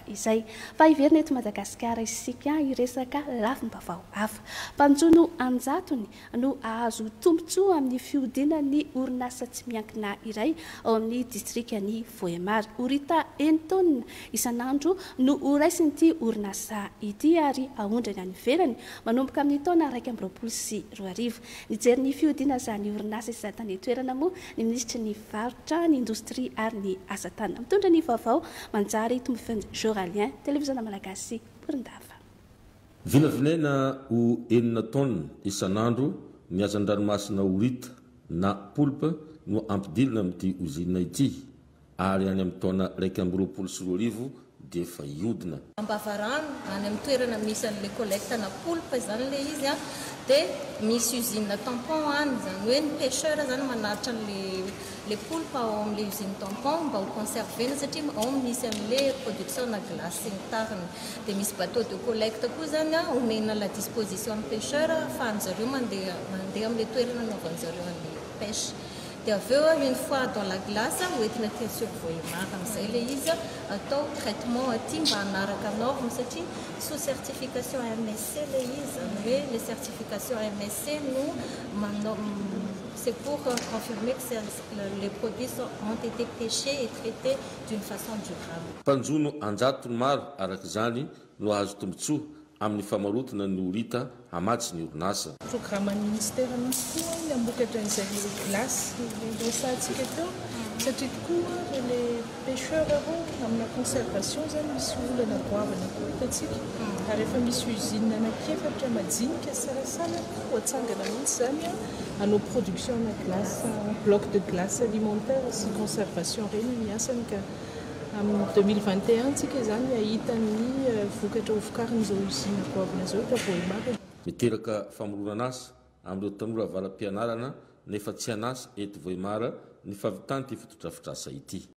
Izay fa iverina eto Madagasikara isika iresaka lafim-baovao hafa. Mpanjono anjatony no ahazo tombotsoa amin'ny fiodinan'ny orinasa tsy miankina iray ao amin'ny distrikany Voemary. Orita Entonina isan'andro no raisin'ity orinasa ity ary ahondrany any ivelany manomboka amin'ny taona 2024. Nijery ny fiodina izany orinasa izay tany toerana moa ny ministra ny varotra, ny indostria ary ny asa tanana. Mitondra ny vaovao manjary Tombofeny Joralien, televiziona malagasy Porindava. Vinavinaina ho 9 taona isan'andro ny hazan-dranomasina orita na polpa no ampidilina amin'ity ozinina ity ary any amin'ny taona 2024 dia efa iodina. Ampavarano any amin'ny toerana misy an'le collecte na polpa zany le izy dia misy usine tampon any zany hoe ny pêcheur zany manaritra le polpa ao amin'le usine tampon mba ho conservena satria ao misy amin'le production na glace ny tariny dia misy bateau de collecte koa zany omena la disposition ny pêcheur afahan'zareo mandeha amin'le toerana naovan'zareo amin'ny pêche. Dia avy eo une fois dans la glace hoentina aty sur Voemary amin'izay le izy atao traitement aty mba hanaraka norme satria sous certification MSC le izy hoe les certifications MSC nous c'est pour confirmer que les produits ont été pêchés et traités d'une façon durable. Mpanjono anjatony maro araka izany no azo tombotsoa amin'ny famarotana ny orita hamatsy ny orinasa. Programme ministère misy koa ny ambokatra an'izay glace resahantsika teo satria tokoa les pêcheurs amina conservation zany misy olana goavana koa hitantsika ary efa misy usine anankiefatra majinika sarasana ho atsangana mihitsy zany hanao production na glace bloc de glace alimentaire sy conservation reny miasany ka amin'ny 2021 tsika zany ahita ny vokatra hovokarin'izao usine goavana zao eto Voemary. Miteraka famorona asa amin'ireo tanora valam-pianarana nefa tsy hanasa eto Voemary ny fahavitan'ny fotodrafitrasa ity.